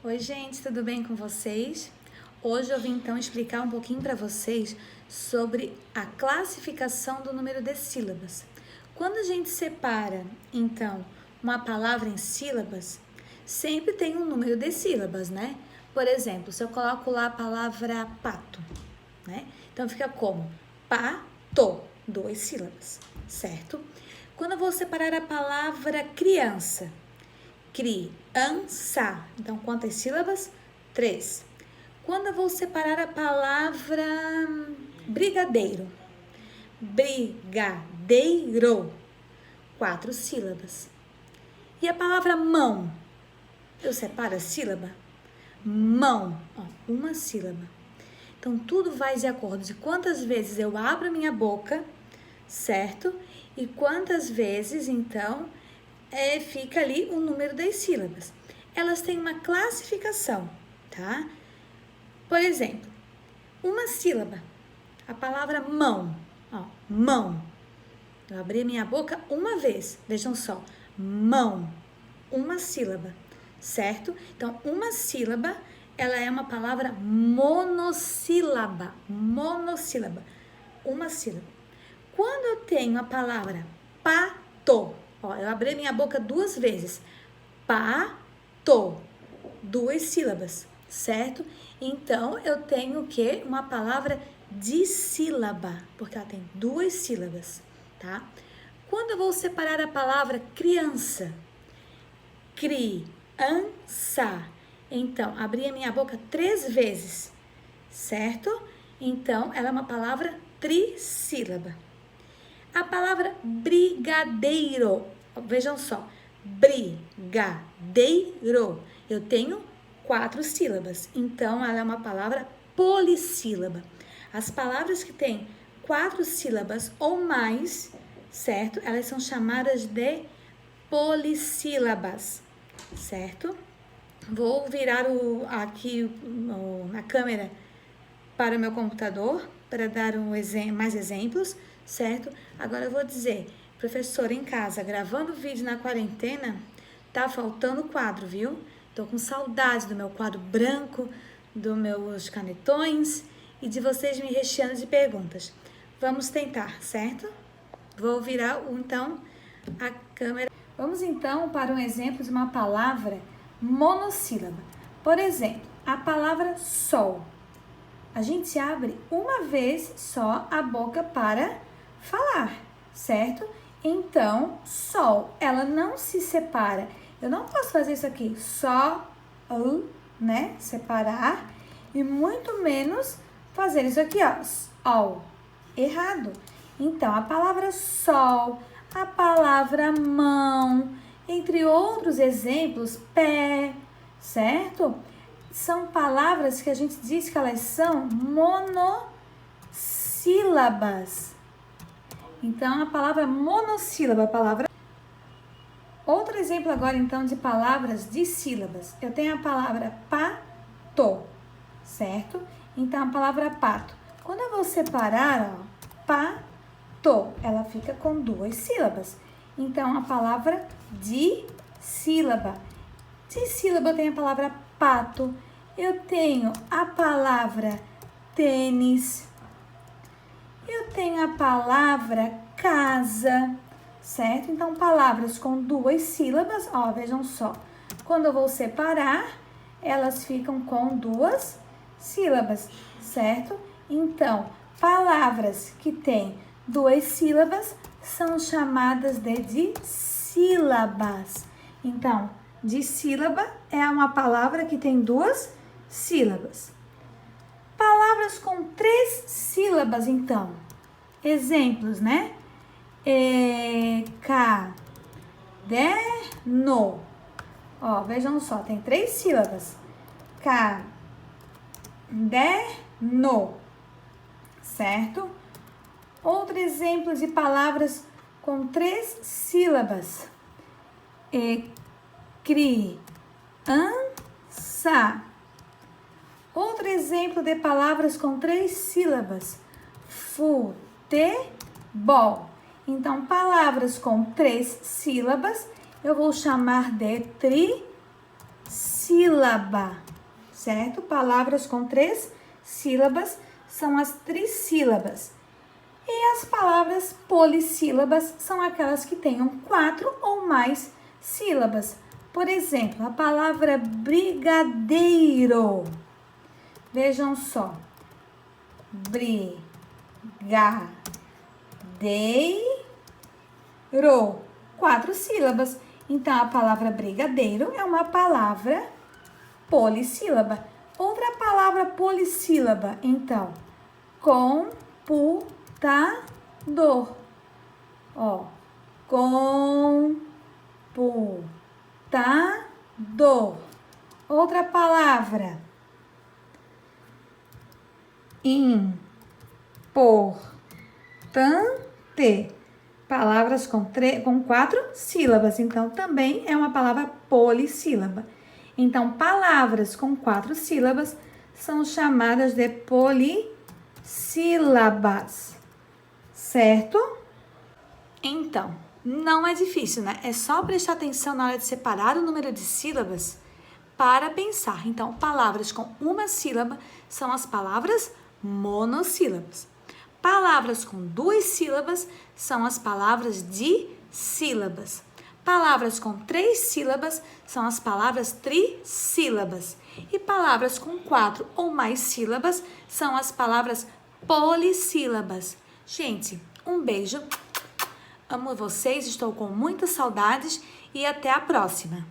Oi, gente, tudo bem com vocês? Hoje eu vim então explicar um pouquinho para vocês sobre a classificação do número de sílabas. Quando a gente separa, então, uma palavra em sílabas, sempre tem um número de sílabas, né? Por exemplo, se eu coloco lá a palavra pato, né? Então fica como? Pato, 2 sílabas, certo? Quando eu vou separar a palavra criança, criança. Então, quantas sílabas? 3. Quando eu vou separar a palavra brigadeiro, brigadeiro, 4 sílabas. E a palavra mão, eu separo a sílaba? Mão, ó, 1 sílaba. Então, tudo vai de acordo de quantas vezes eu abro a minha boca, certo? E quantas vezes, então, fica ali o número das sílabas. Elas têm uma classificação, tá? Por exemplo, 1 sílaba, a palavra mão, ó, mão. Eu abri minha boca 1 vez, vejam só, mão, 1 sílaba, certo? Então, 1 sílaba, ela é uma palavra monossílaba, monossílaba, 1 sílaba. Quando eu tenho a palavra pato, ó, eu abri minha boca 2 vezes. Pato. 2 sílabas, certo? Então, eu tenho o quê? Uma palavra dissílaba, porque ela tem 2 sílabas, tá? Quando eu vou separar a palavra criança, criança, então, abri a minha boca 3 vezes, certo? Então, ela é uma palavra trissílaba. A palavra brigadeiro, vejam só, brigadeiro, eu tenho 4 sílabas, então ela é uma palavra polissílaba. As palavras que têm 4 sílabas ou mais, certo? Elas são chamadas de polissílabas, certo? Vou virar aqui na câmera para o meu computador para dar mais exemplos, certo? Agora eu vou dizer, professora em casa, gravando vídeo na quarentena, tá faltando quadro, viu? Tô com saudade do meu quadro branco, dos meus canetões e de vocês me recheando de perguntas. Vamos tentar, certo? Vou virar, então, a câmera. Vamos, então, para um exemplo de uma palavra monossílaba. Por exemplo, a palavra sol. A gente abre 1 vez só a boca para falar, certo? Então, sol, ela não se separa. Eu não posso fazer isso aqui, só, né? Separar. E muito menos fazer isso aqui, ó, sol. Errado. Então, a palavra sol, a palavra mão, entre outros exemplos, pé, certo? São palavras que a gente diz que elas são monossílabas. Então, a palavra monossílaba, a palavra... Outro exemplo agora, então, de palavras de sílabas. Eu tenho a palavra pato, certo? Então, a palavra pato. Quando eu vou separar, ó, pato, ela fica com 2 sílabas. Então, a palavra dissílaba. Dissílaba eu tenho a palavra pato, eu tenho a palavra tênis, eu tenho a palavra casa, certo? Então, palavras com 2 sílabas, ó, vejam só. Quando eu vou separar, elas ficam com 2 sílabas, certo? Então, palavras que têm 2 sílabas são chamadas de dissílabas. Então, dissílaba é uma palavra que tem 2 sílabas. Palavras com 3 sílabas, então. Exemplos, né? Caderno. Ó, vejam só, tem 3 sílabas. Caderno. Certo? Outro exemplo de palavras com 3 sílabas. Criança. Outro exemplo de palavras com 3 sílabas. Futebol. Então, palavras com 3 sílabas, eu vou chamar de trissílabas. sílaba, certo? Palavras com 3 sílabas são as trissílabas. E as palavras polissílabas são aquelas que tenham 4 ou mais sílabas. Por exemplo, a palavra brigadeiro. Vejam só. Brigadeiro. 4 sílabas. Então, a palavra brigadeiro é uma palavra polissílaba. Outra palavra polissílaba, então, computador. Ó, computador. Outra palavra, importante. Palavras com 4 sílabas, então também é uma palavra polissílaba. Então, palavras com 4 sílabas são chamadas de polissílabas, certo? Então, não é difícil, né? É só prestar atenção na hora de separar o número de sílabas para pensar. Então, palavras com uma sílaba são as palavras monossílabas. Palavras com 2 sílabas são as palavras dissílabas. Palavras com 3 sílabas são as palavras trissílabas. E palavras com 4 ou mais sílabas são as palavras polissílabas. Gente, um beijo. Amo vocês, estou com muitas saudades e até a próxima.